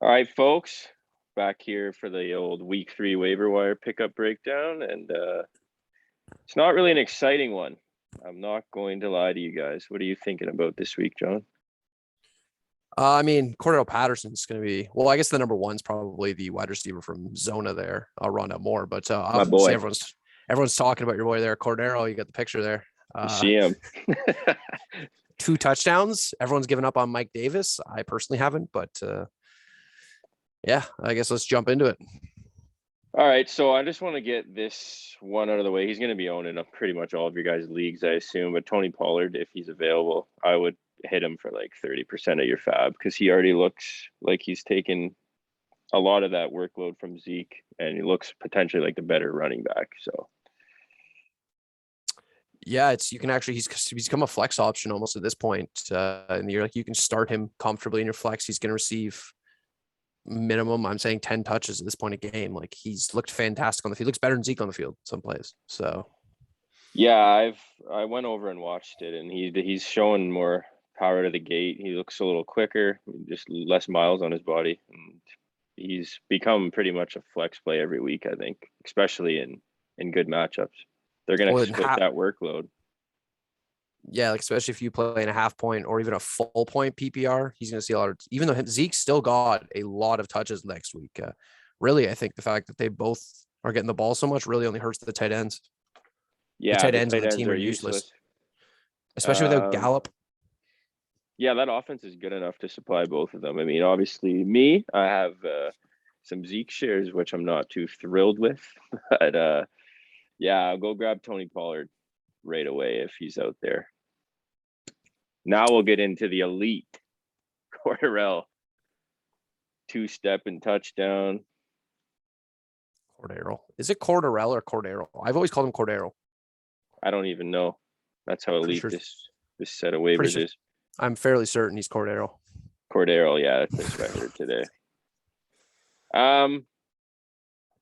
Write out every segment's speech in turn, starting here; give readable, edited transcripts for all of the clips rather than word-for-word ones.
All right, folks, back here for the old week 3 waiver wire pickup breakdown, and it's not really an exciting one. I'm not going to lie to you guys. What are you thinking about this week, John? I mean, Cordell Patterson's going to be, well, I guess the number one's probably the wide receiver from Zona there, Ronnelle Moore. But My obviously, boy, everyone's talking about your boy there, Cordero. You got the picture there. you see him. 2 touchdowns. Everyone's given up on Mike Davis. I personally haven't, but yeah, I guess let's jump into it. All right, so I just want to get this one out of the way. He's going to be owning up pretty much all of your guys' leagues, I assume. But Tony Pollard, if he's available, I would hit him for like 30% of your FAAB because he already looks like he's taken a lot of that workload from Zeke, and he looks potentially like the better running back. So yeah, you can actually he's become a flex option almost at this point. And you're like you can start him comfortably in your flex. He's going to receive minimum, I'm saying 10 touches at this point of game. Like he's looked fantastic on the field. He looks better than Zeke on the field some plays. So yeah, I went over and watched it, and he's showing more power to the gate. He looks a little quicker, just less miles on his body, and he's become pretty much a flex play every week, I think, especially in good matchups. They're going to split that workload. Yeah, like especially if you play in a half point or even a full point PPR, he's going to see a lot of, even though Zeke still got a lot of touches next week. Really, I think the fact that they both are getting the ball so much really only hurts the tight ends. Yeah, the tight ends on the team are useless. Especially without Gallup. Yeah, that offense is good enough to supply both of them. I mean, obviously, I have some Zeke shares, which I'm not too thrilled with. But yeah, I'll go grab Tony Pollard right away if he's out there. Now we'll get into the elite Cordell. 2-step and touchdown. Cordero. Is it Cordarell or Cordero? I've always called him Cordero. I don't even know. That's how elite this set of waivers is. I'm fairly certain he's Cordero. Cordero, yeah, that's what I heard today.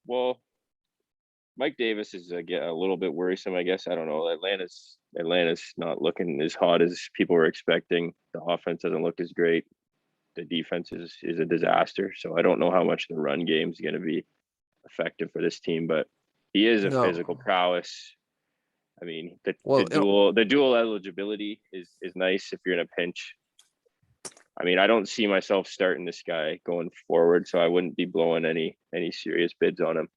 Well, Mike Davis is a little bit worrisome, I guess. I don't know. Atlanta's not looking as hot as people were expecting. The offense doesn't look as great. The defense is a disaster. So I don't know how much the run game is going to be effective for this team, but he is a physical prowess. I mean, the dual eligibility is nice if you're in a pinch. I mean, I don't see myself starting this guy going forward, so I wouldn't be blowing any serious bids on him.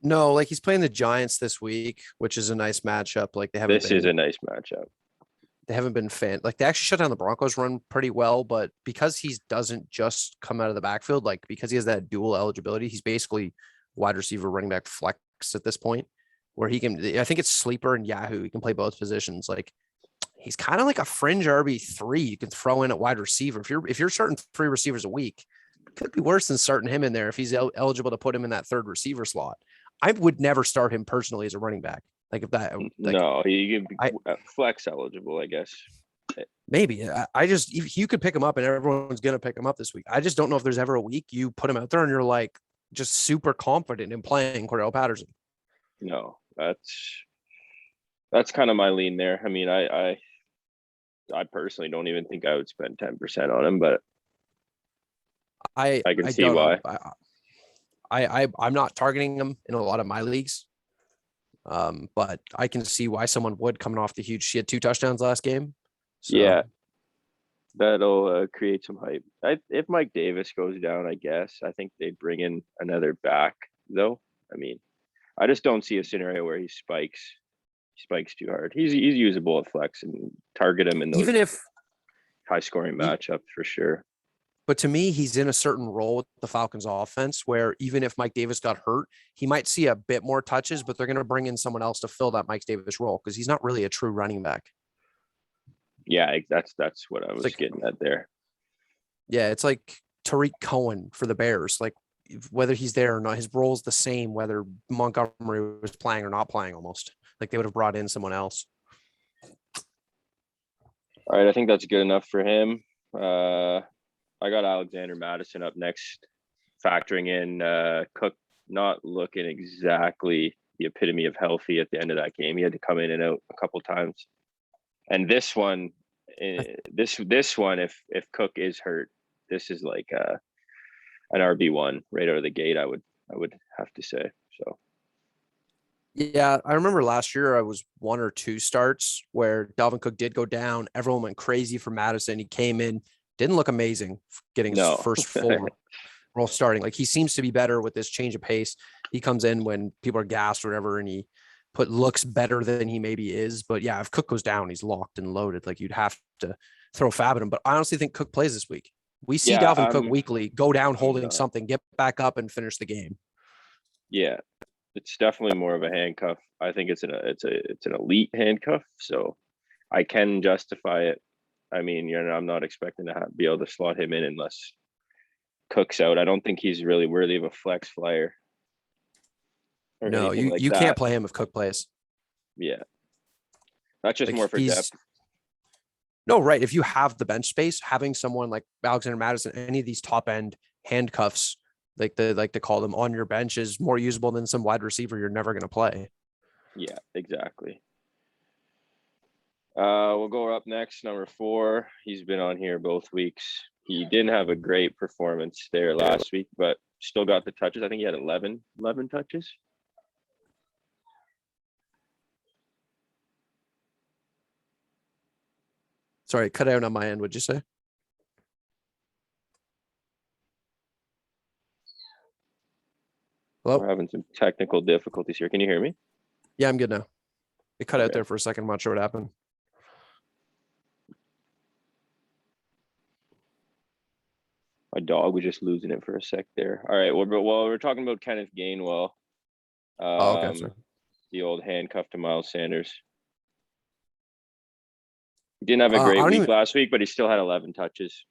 No, like he's playing the Giants this week, which is a nice matchup. Like this is a nice matchup. They haven't been like they actually shut down the Broncos run pretty well, but because he doesn't just come out of the backfield, like because he has that dual eligibility, he's basically wide receiver, running back, flex at this point, where he can. I think it's sleeper and Yahoo. He can play both positions. Like he's kind of like a fringe RB3 you can throw in at wide receiver. If you're starting 3 receivers a week, it could be worse than starting him in there if he's eligible to put him in that 3rd receiver slot. I would never start him personally as a running back. Like if that, like, no, he can be flex eligible, I guess. Maybe I just, if you could pick him up and everyone's going to pick him up this week. I just don't know if there's ever a week you put him out there and you're like just super confident in playing Cordell Patterson. No, that's kind of my lean there. I mean, I personally don't even think I would spend 10% on him, but I can see why. I'm not targeting him in a lot of my leagues. But I can see why someone would, coming off the huge. She had 2 touchdowns last game. So. Yeah, that'll create some hype. If Mike Davis goes down, I guess I think they'd bring in another back, though. I mean, I just don't see a scenario where he spikes too hard. He's usable at flex and target him in those even if high scoring matchups for sure. But to me, he's in a certain role with the Falcons offense where even if Mike Davis got hurt, he might see a bit more touches, but they're going to bring in someone else to fill that Mike Davis role because he's not really a true running back. Yeah, that's what I was getting at there. Yeah, it's like Tariq Cohen for the Bears. Like whether he's there or not, his role is the same, whether Montgomery was playing or not playing almost. Like they would have brought in someone else. All right, I think that's good enough for him. I got Alexander Madison up next, factoring in Cook not looking exactly the epitome of healthy at the end of that game. He had to come in and out a couple times. And this one, if Cook is hurt, this is like an RB1 right out of the gate. I would have to say so. Yeah, I remember last year I was 1 or 2 starts where Dalvin Cook did go down. Everyone went crazy for Madison. He came in, didn't look amazing getting his No. first full role starting. Like he seems to be better with this change of pace. He comes in when people are gassed or whatever, and he looks better than he maybe is. But yeah, if Cook goes down, he's locked and loaded. Like you'd have to throw FAAB at him. But I honestly think Cook plays this week. We see Yeah, Dalvin Cook weekly go down holding not. something, get back up and finish the game. Yeah, it's definitely more of a handcuff. I think it's an elite handcuff, so I can justify it. I mean, I'm not expecting to be able to slot him in unless Cook's out. I don't think he's really worthy of a flex flyer. No, you can't play him if Cook plays. Yeah, that's just like more for depth. No, right. If you have the bench space, having someone like Alexander Madison, any of these top end handcuffs, like to call them, on your bench is more usable than some wide receiver you're never going to play. Yeah, exactly. We'll go up next, number 4. He's been on here both weeks. He didn't have a great performance there last week, but still got the touches. I think he had 11 touches. Sorry, cut out on my end. What'd you say? Hello? We're having some technical difficulties here. Can you hear me? Yeah, I'm good now. It cut out there for a second. I'm not sure what happened. My dog was just losing it for a sec there. All right. Well, we're talking about Kenneth Gainwell. Okay. Sorry. The old handcuff to Miles Sanders. He didn't have a great week last week, but he still had 11 touches.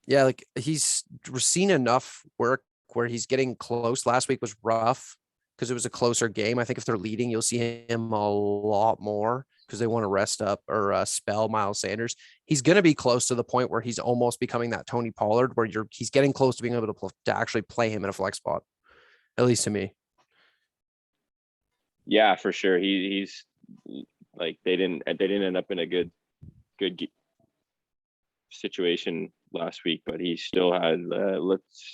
Yeah, like he's seen enough work where he's getting close. Last week was rough because it was a closer game. I think if they're leading, you'll see him a lot more because they want to rest up or spell Miles Sanders. He's going to be close to the point where he's almost becoming that Tony Pollard, where he's getting close to being able to actually play him in a flex spot, at least to me. Yeah, for sure. He's like they didn't end up in a good situation last week, but he still had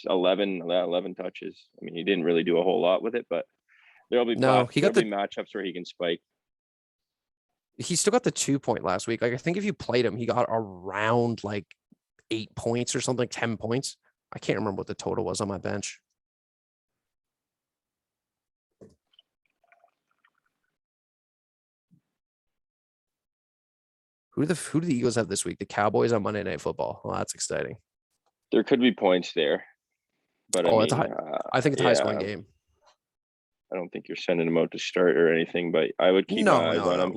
11 touches. I mean, he didn't really do a whole lot with it, but there'll be matchups where he can spike. He still got the 2 point last week. Like I think if you played him, he got around like 8 points or something, 10 points. I can't remember what the total was on my bench. Who do the Eagles have this week? The Cowboys on Monday Night Football. Well, that's exciting. There could be points there, but I think it's a high scoring game. I don't think you're sending him out to start or anything, but I would keep my eyes on him.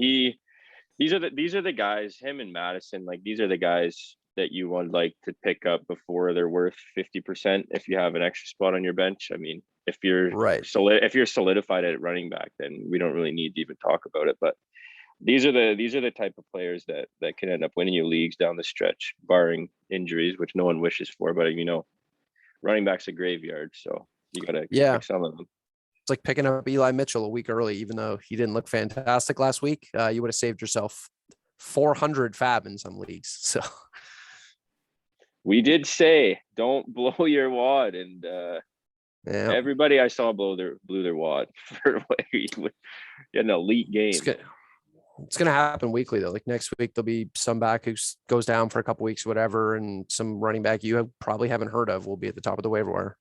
These are the guys, him and Madison, like these are the guys that you would like to pick up before they're worth 50% if you have an extra spot on your bench. I mean, if you're solidified at running back, then we don't really need to even talk about it. But these are the type of players that can end up winning you leagues down the stretch, barring injuries, which no one wishes for. But running back's a graveyard, so you gotta pick some of them. It's like picking up Eli Mitchell a week early, even though he didn't look fantastic last week. You would have saved yourself 400 FAAB in some leagues. So we did say don't blow your wad, and everybody I saw blew their wad for an elite game. It's gonna happen weekly though. Like next week there'll be some back who goes down for a couple weeks, whatever, and some running back you probably haven't heard of will be at the top of the waiver wire.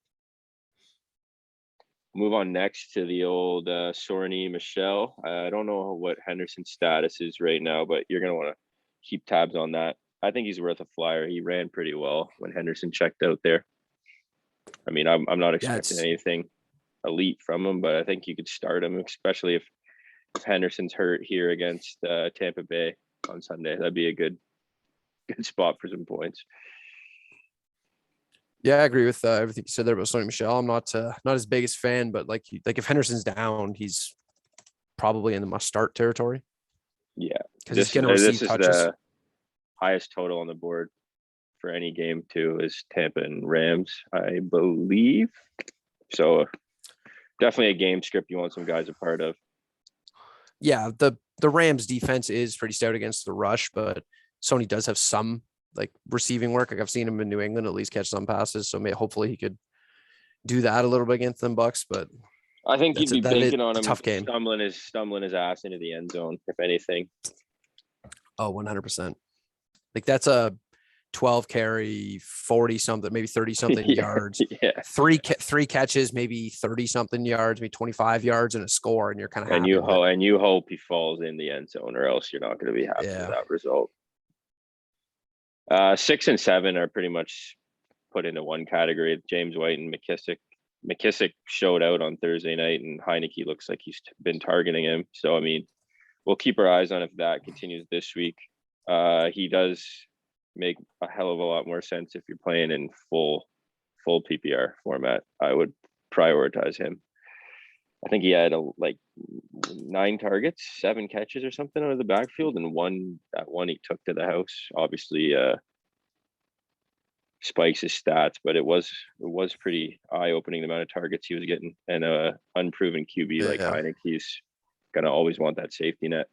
Move on next to the old Sorny Michelle. I don't know what Henderson's status is right now, but you're going to want to keep tabs on that. I think he's worth a flyer. He ran pretty well when Henderson checked out there. I mean, I'm not expecting anything elite from him, but I think you could start him, especially if Henderson's hurt here against Tampa Bay on Sunday. That'd be a good spot for some points. Yeah, I agree with everything you said there about Sonny Michel. I'm not his biggest fan, but like if Henderson's down, he's probably in the must start territory. Yeah, because he's going to receive touches. The highest total on the board for any game too is Tampa and Rams, I believe. So definitely a game script you want some guys a part of. Yeah, the Rams defense is pretty stout against the rush, but Sony does have some like receiving work. Like I've seen him in New England at least catch some passes. So hopefully he could do that a little bit against them Bucks, but I think you'd be that is banking on a him tough game. stumbling his ass into the end zone, if anything. Oh, 100%. Like that's a 12 carry, 40 something, maybe 30 something yards, Yeah. three catches, maybe 30 something yards, maybe 25 yards and a score. And you're kind of happy. And you hope he falls in the end zone, or else you're not going to be happy with that result. 6 and 7 are pretty much put into one category. James White and Mckissick. Mckissick showed out on Thursday night, and Heineke looks like he's been targeting him. So, I mean, we'll keep our eyes on if that continues this week. He does make a hell of a lot more sense if you're playing in full PPR format. I would prioritize him. I think he had 9 targets, 7 catches or something out of the backfield, and one he took to the house. Obviously, spikes his stats, but it was pretty eye-opening the amount of targets he was getting, and unproven QB like Heineke, he's gonna always want that safety net.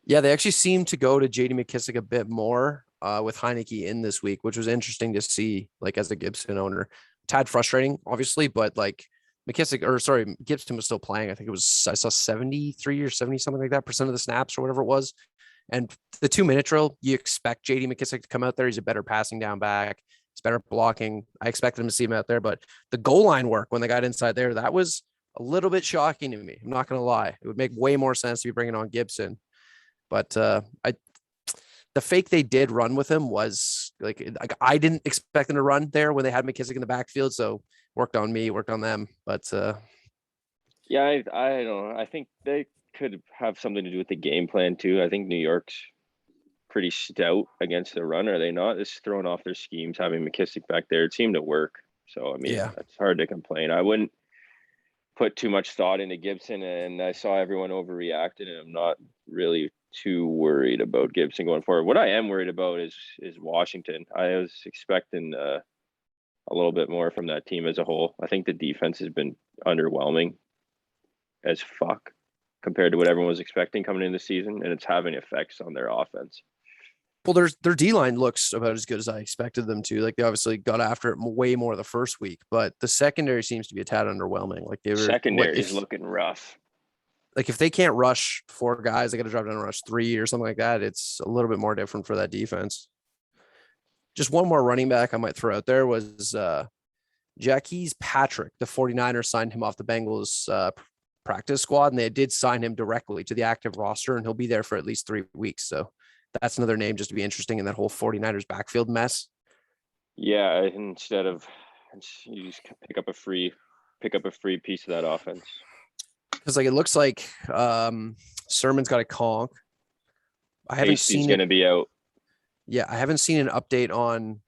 Yeah, they actually seem to go to JD McKissick a bit more with Heineke in this week, which was interesting to see, like as a Gibson owner. Tad frustrating, obviously, but like Gibson was still playing. I think I saw 73 or 70 something like that % of the snaps or whatever it was. And the 2-minute drill, you expect JD McKissick to come out there. He's a better passing down back. He's better blocking. I expected him to see him out there, but the goal line work when they got inside there, that was a little bit shocking to me. I'm not going to lie. It would make way more sense to be bringing on Gibson. But the fake they did run with him was like I didn't expect them to run there when they had McKissick in the backfield. So worked on me, worked on them. But yeah, I don't know. I think they could have something to do with the game plan too. I think New York's pretty stout against the run, are they not? It's throwing off their schemes, having McKissick back there. It seemed to work. So I mean, That's hard to complain. I wouldn't put too much thought into Gibson, and I saw everyone overreacted, and I'm not really too worried about Gibson going forward. What I am worried about is Washington. I was expecting a little bit more from that team as a whole. I think the defense has been underwhelming as fuck compared to what everyone was expecting coming into the season, and it's having effects on their offense. Well, their D-line looks about as good as I expected them to. Like they obviously got after it way more the first week, but the secondary seems to be a tad underwhelming. Like secondary is looking rough. Like if they can't rush 4 guys, they got to drop down and rush 3 or something like that. It's a little bit more different for that defense. Just one more running back I might throw out there was Mckissick Patrick. The 49ers signed him off the Bengals practice squad, and they did sign him directly to the active roster, and he'll be there for at least 3 weeks. So that's another name just to be interesting in that whole 49ers backfield mess. Yeah, instead of you just pick up a free piece of that offense. Because like it looks like Sermon's got a conk. I haven't seen He's going to be out. Yeah, I haven't seen an update on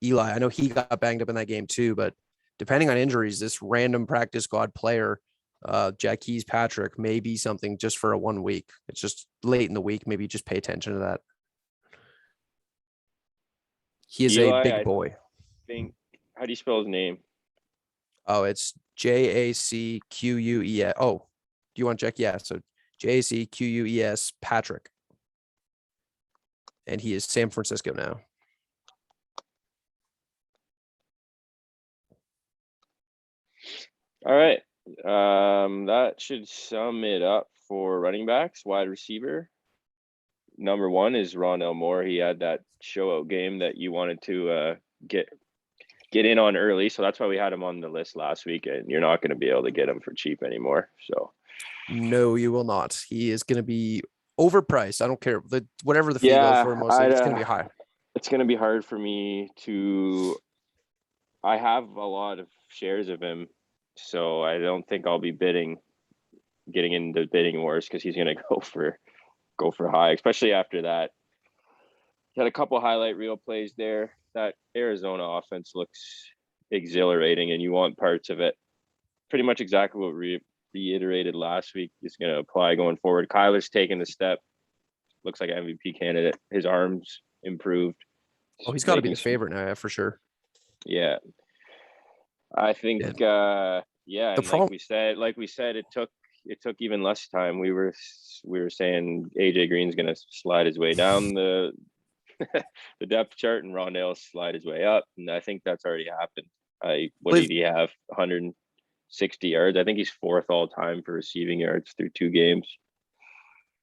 Eli. I know he got banged up in that game too, but depending on injuries, this random practice squad player, Mckissick Patrick, may be something just for a 1 week. It's just late in the week. Maybe just pay attention to that. He is Eli, a big boy. How do you spell his name? Oh, it's Jacquues. Oh, do you want to check? Yeah. So Jacquues Patrick. And he is San Francisco now. All right. That should sum it up for running backs. Wide receiver. Number 1 is Ronnelle Moore. He had that show out game that you wanted to get in on early. So that's why we had him on the list last week, and you're not going to be able to get him for cheap anymore. So no, you will not. He is going to be overpriced. I don't care. Whatever the fee goes for him, it's going to be high. It's going to be hard for me to. I have a lot of shares of him, so I don't think I'll be getting into bidding wars, because he's going to go for high, especially after that. He had a couple highlight reel plays there. That Arizona offense looks exhilarating, and you want parts of it. Pretty much exactly what we reiterated last week is going to apply going forward. Kyler's taking the step. Looks like an MVP candidate. His arms improved. Oh, he's got to be the favorite now, for sure. Yeah. I think, like we said, it took even less time. We were saying AJ Green's going to slide his way down the the depth chart and Ronnelle slide his way up, and I think that's already happened. What Believe- did he have? 160 yards. I think he's fourth all time for receiving yards through 2 games.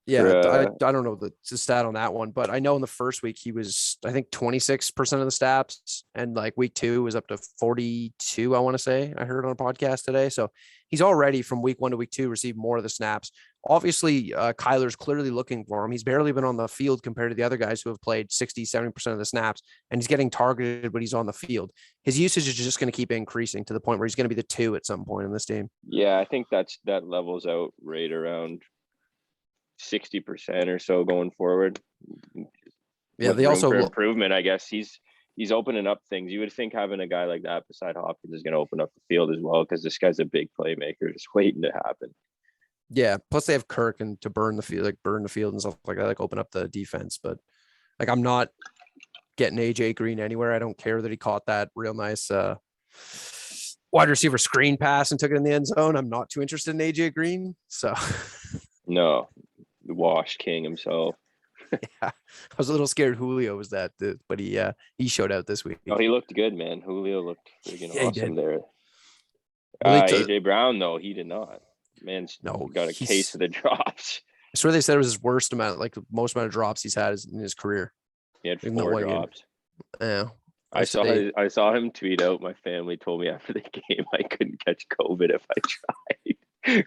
Yeah, For, I don't know the stat on that one, but I know in the first week he was, I think, 26% of the snaps, and like week 2 was up to 42. I want to say I heard on a podcast today. So he's already from week 1 to week 2 received more of the snaps. Obviously, Kyler's clearly looking for him. He's barely been on the field compared to the other guys who have played 60, 70% of the snaps, and he's getting targeted when he's on the field. His usage is just going to keep increasing to the point where he's going to be the 2 at some point in this team. yeah, I think that levels out right around 60% or so going forward. Yeah, With they room also for improvement, I guess. He's opening up things. You would think having a guy like that beside Hopkins is going to open up the field as well, because this guy's a big playmaker just waiting to happen. Yeah, plus they have Kirk and to burn the field and stuff like that, like open up the defense. But like, I'm not getting AJ Green anywhere. I don't care that he caught that real nice wide receiver screen pass and took it in the end zone. I'm not too interested in AJ Green. So No, the Wash King himself. yeah, I was a little scared Julio was that, but he showed out this week. Oh, he looked good, man. Julio looked freaking Yeah, he awesome did. there. Well, AJ Brown, though, he did not. Man's got a case of the drops. I swear they said it was his worst amount, like the most amount of drops he's had in his career. He had In that 4 one game. drops. Yeah. I saw him tweet out, my family told me after the game I couldn't catch COVID if I tried.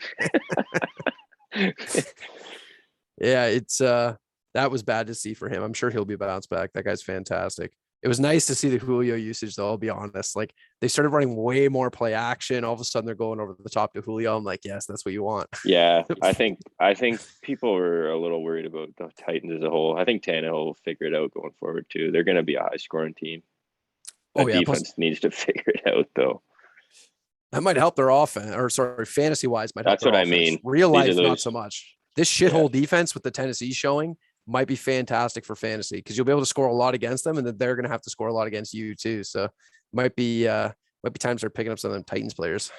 Yeah, it's that was bad to see for him. I'm sure he'll be bounced back. That guy's fantastic. It was nice to see the Julio usage, though. I'll be honest. Like, they started running way more play action. All of a sudden, they're going over the top to Julio. I'm like, yes, that's what you want. Yeah, I think people were a little worried about the Titans as a whole. I think Tannehill will figure it out going forward too. They're going to be a high scoring team. The defense needs to figure it out, though. That might help their offense, or sorry, fantasy wise, might help. That's what I mean. Real life, not so much. This shithole defense with the Tennessee showing might be fantastic for fantasy, because you'll be able to score a lot against them, and then they're going to have to score a lot against you too. So might be times they're picking up some of them Titans players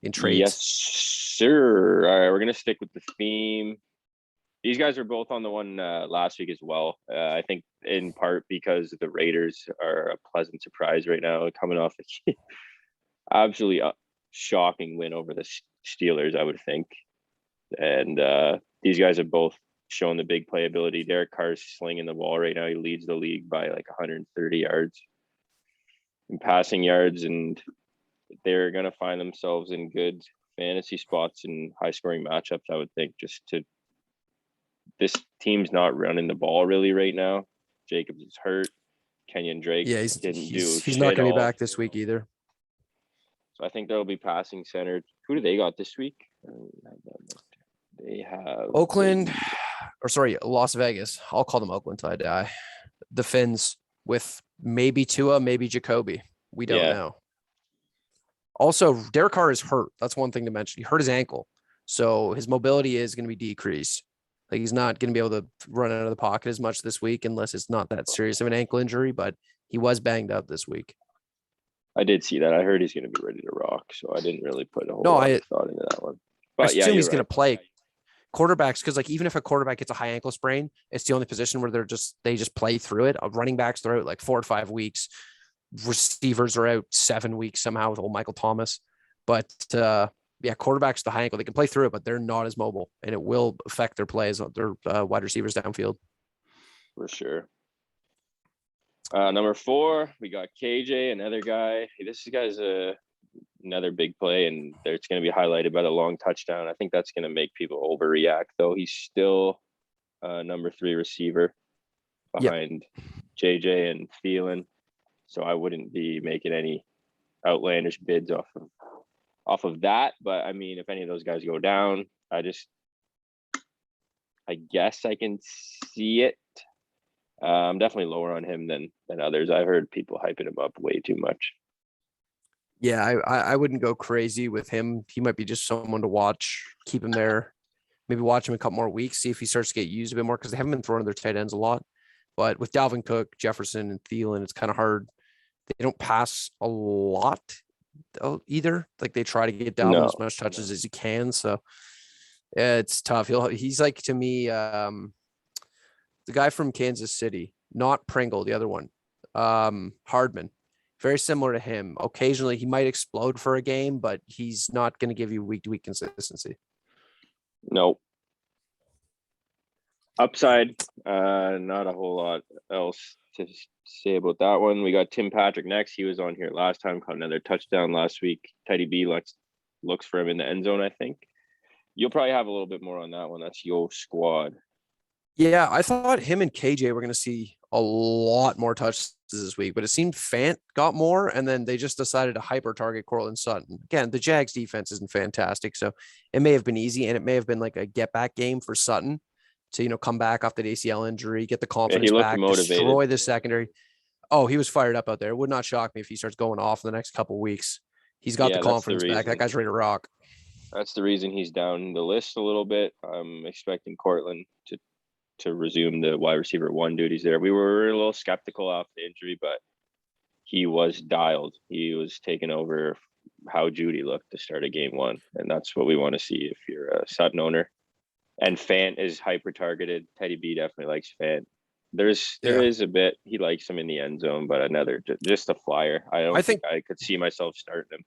in trades. Yes, sir. All right, we're going to stick with the theme. These guys are both on the one last week as well. I think in part because the Raiders are a pleasant surprise right now, coming off a absolutely shocking win over the Steelers, I would think. And these guys have both shown the big playability. Derek Carr's slinging the ball right now. He leads the league by like 130 yards in passing yards, and they're going to find themselves in good fantasy spots and high scoring matchups, I would think. This team's not running the ball really right now. Jacobs is hurt. Kenyon Drake he's shit not going to be all. back this week either. So I think they'll be passing centered. Who do they got this week? They have Oakland, or sorry, Las Vegas. I'll call them Oakland till I die. The Finns with maybe Tua, maybe Jacoby. We don't know. Also, Derek Carr is hurt. That's one thing to mention. He hurt his ankle, so his mobility is going to be decreased. Like, he's not going to be able to run out of the pocket as much this week unless it's not that serious of an ankle injury, but he was banged up this week. I did see that. I heard he's going to be ready to rock, so I didn't really put a whole lot of thought into that one. But I assume he's going to play. Quarterbacks, because like even if a quarterback gets a high ankle sprain, it's the only position where they just play through it. Running backs, they're out like 4 or 5 weeks. Receivers are out 7 weeks somehow with old Michael Thomas. But quarterbacks, the high ankle, they can play through it, but they're not as mobile, and it will affect their plays, their wide receivers downfield. For sure. Number 4, we got KJ, another guy. Hey, this guy's another big play, and it's going to be highlighted by the long touchdown. I think that's going to make people overreact, though. He's still number 3 receiver behind JJ and Thielen, so I wouldn't be making any outlandish bids off of that. But I mean, if any of those guys go down, I guess I can see it. I'm definitely lower on him than others. I've heard people hyping him up way too much. Yeah, I wouldn't go crazy with him. He might be just someone to watch, keep him there, maybe watch him a couple more weeks, see if he starts to get used a bit more, because they haven't been throwing their tight ends a lot. But with Dalvin Cook, Jefferson, and Thielen, it's kind of hard. They don't pass a lot either. Like, they try to get Dalvin as much touches as he can. So yeah, it's tough. He's like, to me, the the guy from Kansas City, not Pringle, the other one. Hardman. Very similar to him. Occasionally he might explode for a game, but he's not going to give you week to week consistency. No. Upside, not a whole lot else to say about that one. We got Tim Patrick next. He was on here last time, caught another touchdown last week. Teddy B looks for him in the end zone, I think. You'll probably have a little bit more on that one. That's your squad. Yeah, I thought him and KJ were going to see a lot more touches this week, but it seemed Fant got more, and then they just decided to hyper target Cortland Sutton. Again, the Jags defense isn't fantastic, so it may have been easy, and it may have been like a get back game for Sutton to come back off that ACL injury, get the confidence back, motivated. Destroy the secondary. Oh, he was fired up out there. It would not shock me if he starts going off in the next couple of weeks. He's got the confidence back. That guy's ready to rock. That's the reason he's down the list a little bit. I'm expecting Cortland to resume the wide receiver 1 duties there. We were a little skeptical after the injury, but he was dialed. He was taking over how Judy looked to start a game 1. And that's what we want to see if you're a Sutton owner. And Fant is hyper targeted. Teddy B definitely likes Fant. There is a bit, he likes him in the end zone, but another, just a flyer. I think I could see myself starting him.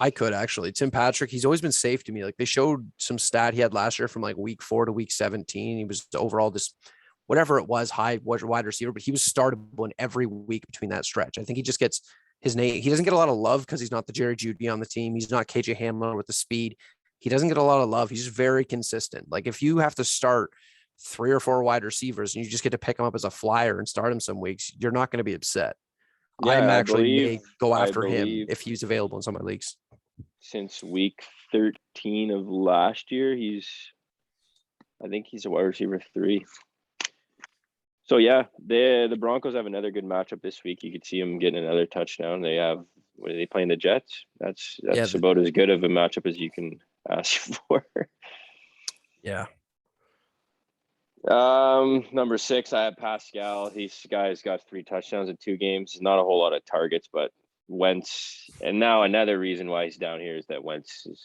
I could actually. Tim Patrick, he's always been safe to me. Like they showed some stat he had last year from like week 4 to week 17. He was overall just whatever it was, high wide receiver, but he was startable in every week between that stretch. I think he just gets his name. He doesn't get a lot of love because he's not the Jerry Jeudy on the team. He's not KJ Hamler with the speed. He doesn't get a lot of love. He's just very consistent. Like if you have to start 3 or 4 wide receivers and you just get to pick him up as a flyer and start him some weeks, you're not going to be upset. Yeah, I'm actually may go after him if he's available in some of my leagues. Since week 13 of last year, I think he's a wide receiver 3. So yeah, the Broncos have another good matchup this week. You could see them getting another touchdown. They have, what are they playing, the Jets? That's about as good of a matchup as you can ask for. Yeah. Number 6, I have Pascal. This guy's got 3 touchdowns in 2 games. Not a whole lot of targets, but Wentz, and now another reason why he's down here is that Wentz has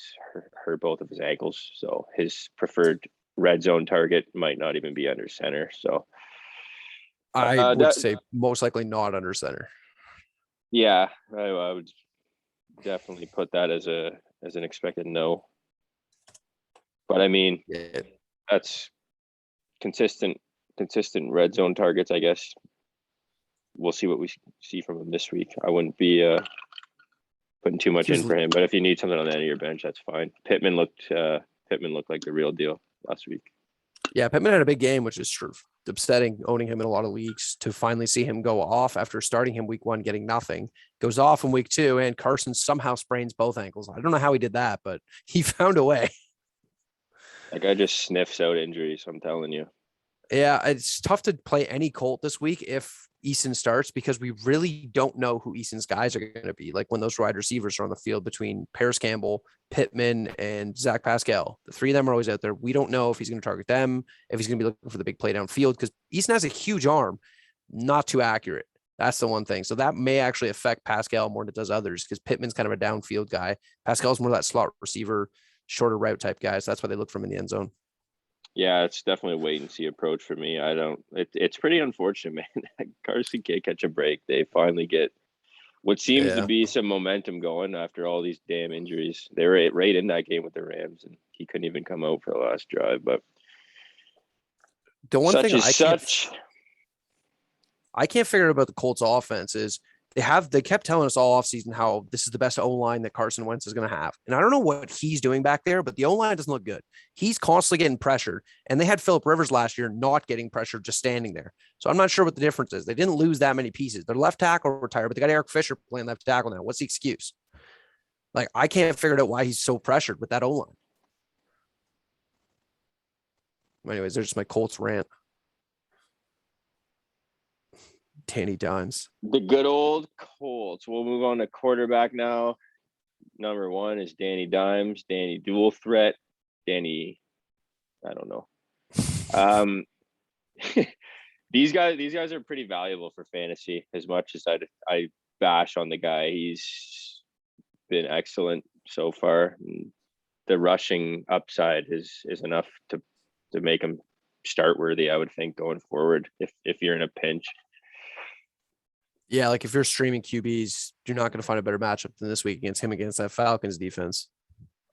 hurt both of his ankles. So his preferred red zone target might not even be under center. So I would say most likely not under center. Yeah, I would definitely put that as an expected no. But I mean, that's consistent red zone targets, I guess. We'll see what we see from him this week. I wouldn't be putting too much in for him, but if you need something on the end of your bench, that's fine. Pittman looked like the real deal last week. Yeah, Pittman had a big game, which is upsetting, owning him in a lot of leagues, to finally see him go off after starting him week 1, getting nothing. Goes off in week 2, and Carson somehow sprains both ankles. I don't know how he did that, but he found a way. That guy just sniffs out injuries, I'm telling you. Yeah, it's tough to play any Colt this week if Eason starts, because we really don't know who Eason's guys are going to be. Like when those wide receivers are on the field between Paris Campbell, Pittman, and Zach Pascal, the 3 of them are always out there. We don't know if he's going to target them, if he's going to be looking for the big play downfield, because Eason has a huge arm, not too accurate. That's the one thing. So that may actually affect Pascal more than it does others, because Pittman's kind of a downfield guy. Pascal's more that slot receiver, shorter route type guy. So that's why they look for him in the end zone. Yeah, it's definitely a wait and see approach for me. It's pretty unfortunate, man. Carson can't catch a break. They finally get what seems to be some momentum going after all these damn injuries. They were right in that game with the Rams, and he couldn't even come out for the last drive. But the one thing I can't figure out about the Colts offense is they kept telling us all offseason how this is the best O-line that Carson Wentz is going to have. And I don't know what he's doing back there, but the O-line doesn't look good. He's constantly getting pressured. And they had Phillip Rivers last year not getting pressured, just standing there. So I'm not sure what the difference is. They didn't lose that many pieces. Their left tackle retired, but they got Eric Fisher playing left tackle now. What's the excuse? Like, I can't figure out why he's so pressured with that O-line. Anyways, there's my Colts rant. Danny Dimes. The good old Colts. We'll move on to quarterback now. Number 1 is Danny Dimes. Danny dual threat. Danny, I don't know. These guys are pretty valuable for fantasy. As much as I bash on the guy, he's been excellent so far. The rushing upside is enough to make him start worthy, I would think, going forward if you're in a pinch. Yeah, like if you're streaming QBs, you're not going to find a better matchup than this week against him against that Falcons defense.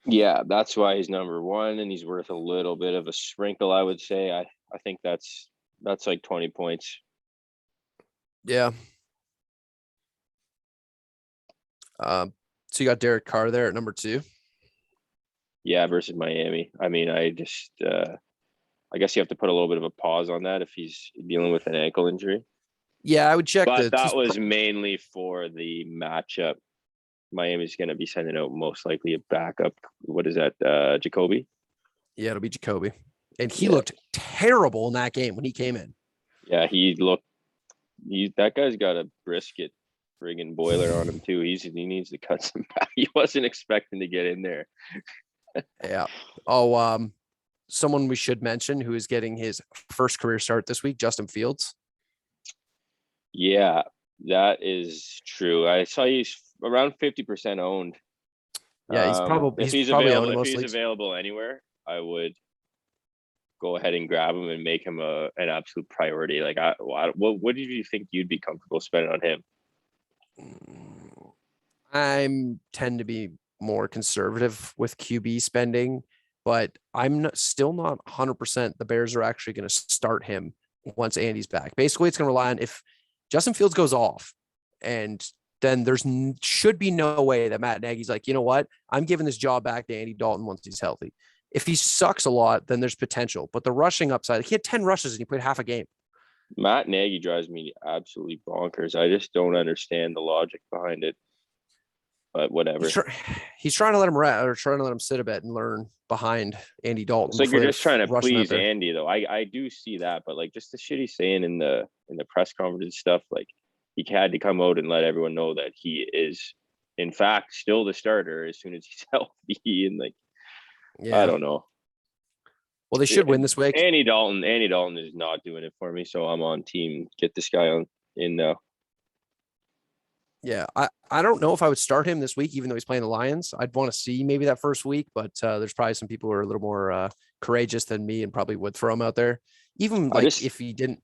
Yeah, that's why he's number one, and he's worth a little bit of a sprinkle, I would say. I think that's like 20 points. Yeah. So you got Derek Carr there at number 2. Yeah, versus Miami. I mean, I guess you have to put a little bit of a pause on that if he's dealing with an ankle injury. Yeah, I would check But that was mainly for the matchup. Miami's going to be sending out most likely a backup. What is that, Jacoby? Yeah, it'll be Jacoby. And he looked terrible in that game when he came in. Yeah, that guy's got a brisket friggin' boiler on him too. He needs to cut some back. He wasn't expecting to get in there. Yeah. Oh, someone we should mention who is getting his first career start this week, Justin Fields. Yeah, that is true. I saw he's around 50% owned. Yeah, he's probably available anywhere, I would go ahead and grab him and make him an absolute priority. Like, what did you think you'd be comfortable spending on him? I tend to be more conservative with QB spending, but I'm still not 100%. The Bears are actually going to start him once Andy's back. Basically, it's going to rely on if Justin Fields goes off, and then should be no way that Matt Nagy's like, you know what? I'm giving this job back to Andy Dalton once he's healthy. If he sucks a lot, then there's potential. But the rushing upside, he had 10 rushes and he played half a game. Matt Nagy drives me absolutely bonkers. I just don't understand the logic behind it. But whatever. He's trying to let him rest or trying to let him sit a bit and learn behind Andy Dalton. It's like you're just trying to please Andy, though. I do see that, but like just the shit he's saying in the press conference and stuff, like he had to come out and let everyone know that he is, in fact, still the starter as soon as he's healthy. And like, I don't know. Well, they should win this week. Andy Dalton is not doing it for me, so I'm on team. Get this guy in now. Yeah, I don't know if I would start him this week, even though he's playing the Lions. I'd want to see maybe that first week, but there's probably some people who are a little more courageous than me and probably would throw him out there. Even if he didn't.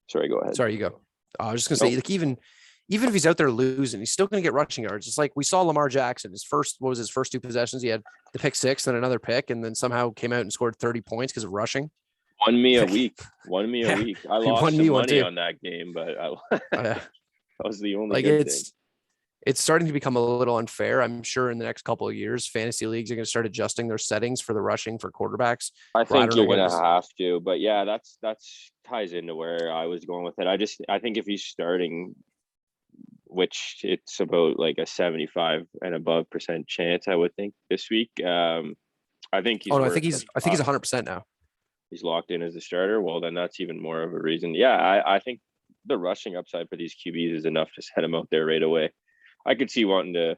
Sorry, go ahead. Sorry, you go. I was just gonna say, like even if he's out there losing, he's still gonna get rushing yards. It's like we saw Lamar Jackson. His first 2 possessions? He had the pick 6, then another pick, and then somehow came out and scored 30 points because of rushing. Won me a week. I lost some money on that game, but that was the only thing. It's starting to become a little unfair. I'm sure in the next couple of years, fantasy leagues are going to start adjusting their settings for the rushing for quarterbacks. I think you're going to have to, but yeah, that's ties into where I was going with it. I think if he's starting, which it's about like a 75 and above % chance, I would think this week. I think he's. I think he's 100% now. He's locked in as a starter. Well, then that's even more of a reason. Yeah, I think the rushing upside for these QBs is enough to set him out there right away. I could see wanting to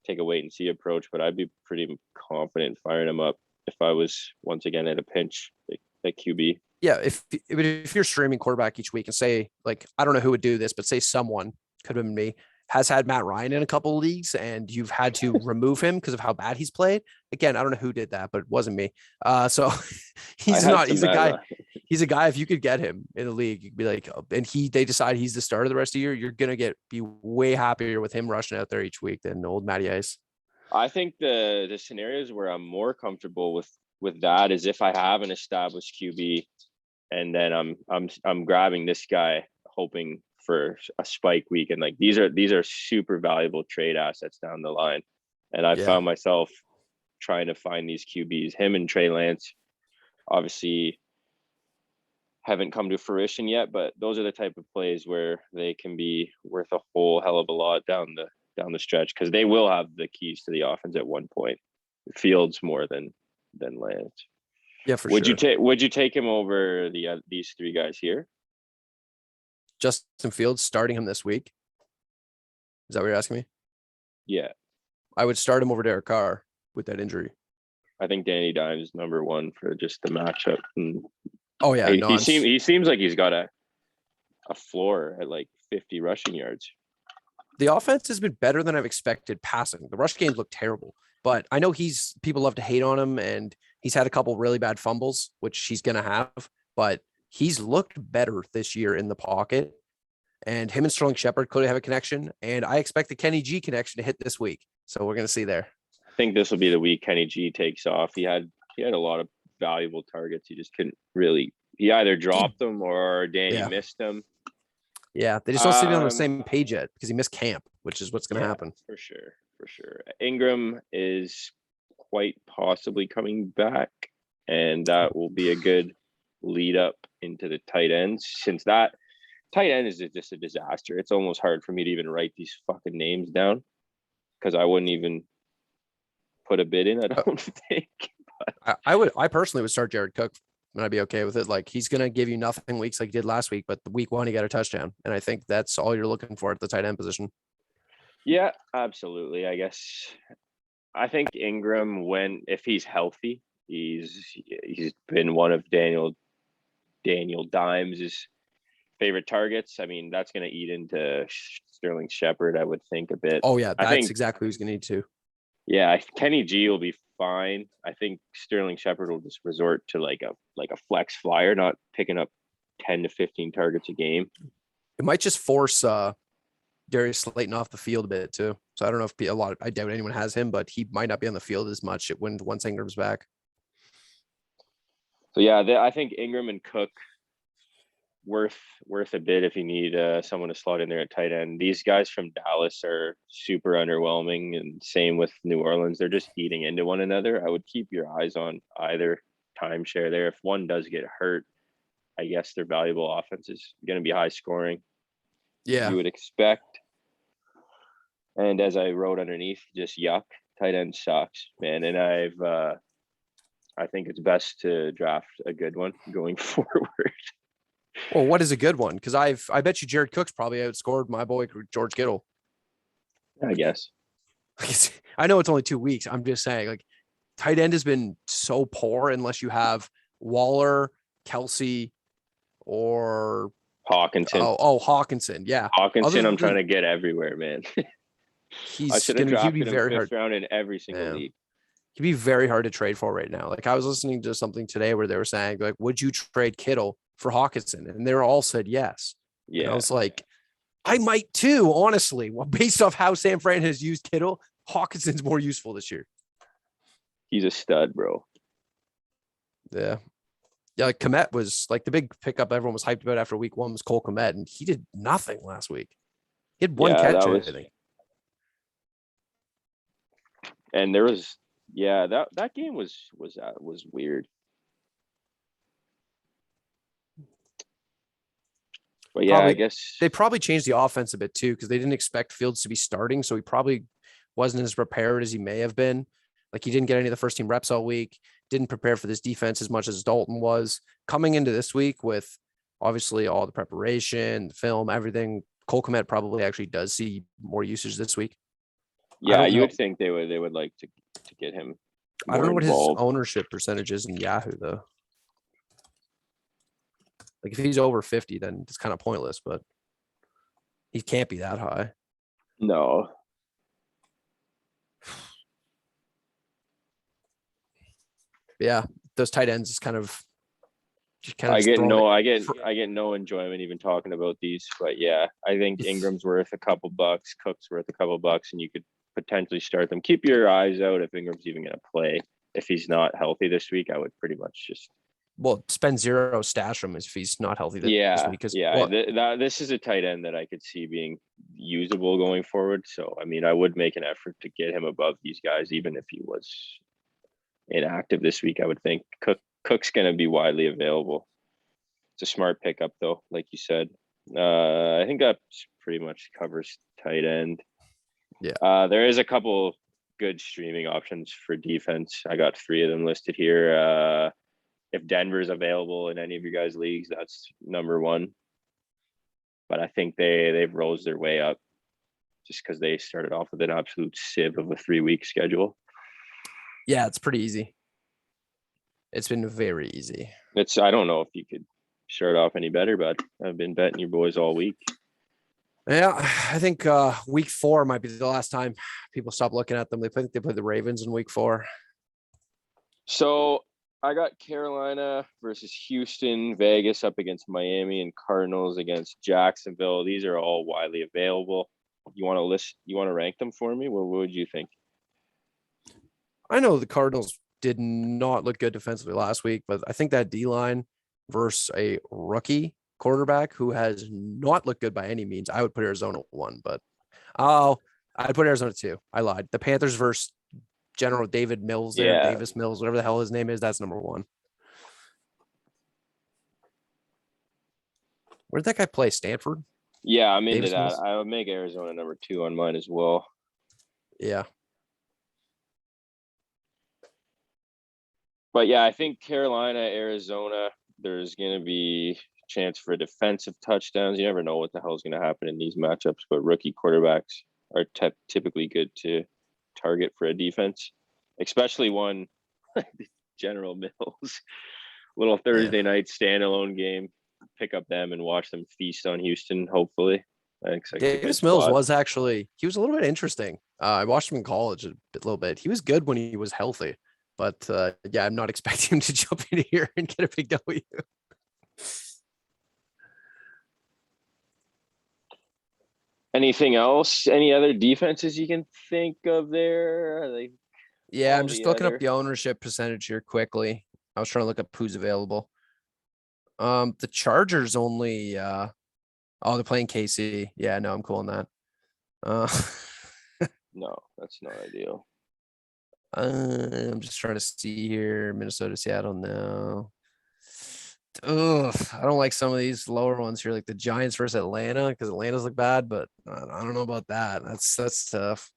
take a wait and see approach, but I'd be pretty confident firing him up if I was once again at a pinch at QB. Yeah, if you're streaming quarterback each week and say, like, I don't know who would do this, but say someone, could have been me, has had Matt Ryan in a couple of leagues and you've had to remove him because of how bad he's played. Again, I don't know who did that, but it wasn't me. So he's a guy, if you could get him in the league, you'd be like, and they decide he's the starter the rest of the year, you're going to be way happier with him rushing out there each week than old Matty Ice. I think the scenarios where I'm more comfortable with that is if I have an established QB and then I'm grabbing this guy hoping for a spike week, and like these are super valuable trade assets down the line. And I found myself trying to find these QBs. Him and Trey Lance obviously haven't come to fruition yet, but those are the type of plays where they can be worth a whole hell of a lot down the stretch, because they will have the keys to the offense at one point. Fields more than Lance. Yeah, for sure. Would you take him over these 3 guys here? Justin Fields, starting him this week. Is that what you're asking me? Yeah. I would start him over Derek Carr with that injury. I think Danny Dimes is number 1 for just the matchup. And he seems like he's got a floor at like 50 rushing yards. The offense has been better than I've expected passing. The rush games look terrible, but I know people love to hate on him, and He's had a couple really bad fumbles, which he's going to have, but he's looked better this year in the pocket. And him and Sterling Shepard could have a connection. And I expect the Kenny G connection to hit this week. So we're going to see there. I think this will be the week Kenny G takes off. He had a lot of valuable targets. He just couldn't really. He either dropped them or Danny missed them. Yeah, they just don't seem on the same page yet because he missed camp, which is what's going to happen. For sure. Ingram is quite possibly coming back, and that will be a good lead up into the tight ends, since that tight end is just a disaster. It's almost hard for me to even write these fucking names down because I wouldn't even put a bid in, I don't think. I personally would start Jared Cook and I'd be okay with it. Like, he's going to give you nothing weeks like he did last week, but the week 1, he got a touchdown. And I think that's all you're looking for at the tight end position. Yeah, absolutely. I guess I think Ingram, if he's healthy, he's been one of Daniel Dimes' favorite targets. I mean, that's going to eat into Sterling Shepard, I would think, a bit. Oh yeah, that's exactly who's going to need to. Yeah, Kenny G will be fine. I think Sterling Shepard will just resort to like a flex flyer, not picking up 10 to 15 targets a game. It might just force Darius Slayton off the field a bit too. So I don't know if I doubt anyone has him, but he might not be on the field as much once Ingram's back. So yeah, I think Ingram and Cook worth a bid if you need someone to slot in there at tight end. These guys from Dallas are super underwhelming, and same with New Orleans. They're just eating into one another. I would keep your eyes on either timeshare there. If one does get hurt, I guess their valuable offense is going to be high scoring. Yeah, you would expect. And as I wrote underneath, just yuck. Tight end sucks, man. And I think it's best to draft a good one going forward. Well, what is a good one? Because I bet you Jared Cook's probably outscored my boy George Kittle. I guess. I know it's only 2 weeks. I'm just saying, like, tight end has been so poor unless you have Waller, Kelsey, or Hawkinson. Hawkinson. Yeah. Hawkinson, I'm trying to get everywhere, man. I should have drafted him very fifth round in every single league. He'd be very hard to trade for right now. Like, I was listening to something today where they were saying, like, would you trade Kittle for Hawkinson? And they were all said yes. Yeah. And I was like, I might too, honestly. Well, based off how San Fran has used Kittle, Hawkinson's more useful this year. He's a stud, bro. Yeah. Yeah, like Kmet was like the big pickup everyone was hyped about after week 1 was Cole Kmet, and he did nothing last week. He had one catch, I think. And there was, that game was weird. But yeah, I guess they probably changed the offense a bit too, because they didn't expect Fields to be starting, so he probably wasn't as prepared as he may have been. Like, he didn't get any of the first team reps all week, didn't prepare for this defense as much as Dalton was. Coming into this week with obviously all the preparation, the film, everything, Cole Kmet probably actually does see more usage this week. Yeah, you would think they would like to get him. I don't know what his ownership percentage is in Yahoo though. Like, if he's over 50, then it's kind of pointless, but he can't be that high. No. Yeah, those tight ends is kind of I get no enjoyment even talking about these, but yeah, I think Ingram's worth a couple bucks, Cook's worth a couple bucks, and you could potentially start them. Keep your eyes out if Ingram's even going to play. If he's not healthy this week, I would pretty much just spend zero, stash him if he's not healthy this week. This is a tight end that I could see being usable going forward. So I mean, I would make an effort to get him above these guys, even if he was inactive this week. I would think Cook's going to be widely available. It's a smart pickup though, like you said. I think that pretty much covers tight end. Yeah. There is a couple good streaming options for defense. I got 3 of them listed here. If Denver's available in any of your guys' leagues, that's number 1. But I think they've rose their way up just because they started off with an absolute sieve of a 3-week schedule. Yeah, it's pretty easy. It's been very easy. I don't know if you could start off any better, but I've been betting your boys all week. Yeah, I think week 4 might be the last time people stop looking at them. They play the Ravens in week 4. So I got Carolina versus Houston, Vegas up against Miami, and Cardinals against Jacksonville. These are all widely available. You want to list? You want to rank them for me? What would you think? I know the Cardinals did not look good defensively last week, but I think that D line versus a rookie quarterback who has not looked good by any means, I would put Arizona 1, but I'd put Arizona 2. I lied. The Panthers versus General David Mills there, Yeah, Davis Mills, whatever the hell his name is, that's number 1. Where did that guy play? Stanford? yeah, I'm into Davis that. Mills? I would make Arizona number 2 on mine as well. Yeah. But yeah, I think Carolina, Arizona, there's going to be a chance for defensive touchdowns. You never know what the hell is going to happen in these matchups, but rookie quarterbacks are typically good to target for a defense, especially one General Mills. Little Thursday night standalone game. Pick up them and watch them feast on Houston, hopefully. I expect a good Davis Mills spot. was actually, he was a little bit interesting. I watched him in college a little bit. He was good when he was healthy, but yeah, I'm not expecting him to jump in here and get a big W. Anything else? Any other defenses you can think of there? Are they Yeah, all I'm just the looking up other? the ownership percentage here quickly. I was trying to look up who's available. The Chargers only oh, they're playing KC. Yeah, no, I'm cool on that. Uh No, that's not ideal. I'm just trying to see here. Minnesota, Seattle, no. Ugh, I don't like some of these lower ones here, like the Giants versus Atlanta, because Atlanta's look bad, but I don't know about that. That's tough.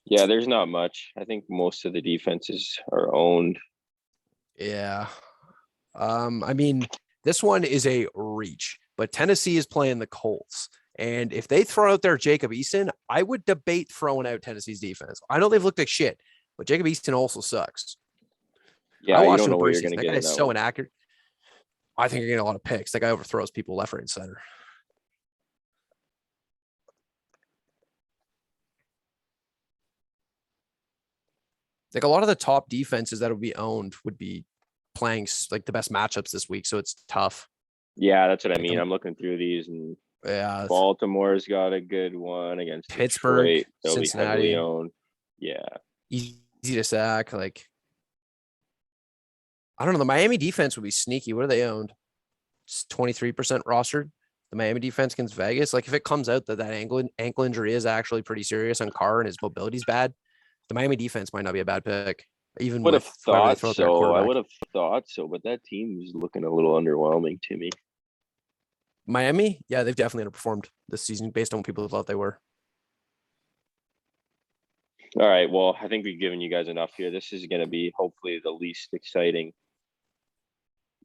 Yeah, there's not much. I think most of the defenses are owned. Yeah. I mean, this one is a reach, but Tennessee is playing the Colts. And if they throw out their Jacob Eason, I would debate throwing out Tennessee's defense. I know they've looked like shit, but Jacob Eason also sucks. I Yeah, you watched don't him know in what you're preseason. gonna That get guy in is that so one. inaccurate. I think you're getting a lot of picks. That guy overthrows people left, right, and center. Like a lot of the top defenses that would be owned would be playing like the best matchups this week, so it's tough. Yeah, that's what I Like mean. I'm looking through these, and yeah, Baltimore's got a good one against Pittsburgh, Detroit. They'll be heavily Cincinnati, owned. Yeah. easy to sack. Like I don't know, the Miami defense would be sneaky. What are they owned? It's 23% rostered. The Miami defense against Vegas. Like if it comes out that ankle injury is actually pretty serious on Carr and his mobility's bad, the Miami defense might not be a bad pick, even Would have with whoever they thought throw out their so. I quarterback. would have thought so, but that team is looking a little underwhelming to me. Miami, yeah, they've definitely underperformed this season based on what people thought they were. All right. Well, I think we've given you guys enough here. This is going to be hopefully the least exciting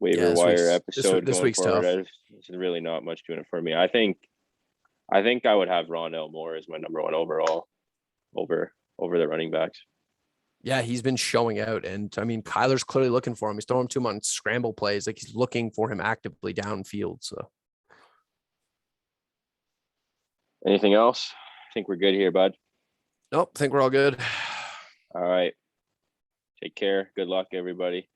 Yeah, waiver wire episode this going week's forward. tough. There's really not much doing it for me. I think I would have Ronnelle Moore as my number one overall over the running backs. Yeah, he's been showing out. And I mean, Kyler's clearly looking for him. He's throwing him to him on scramble plays. Like he's looking for him actively downfield. So Anything else? I think we're good here, bud. nope, I think we're all good. All right. Take care. Good luck, everybody.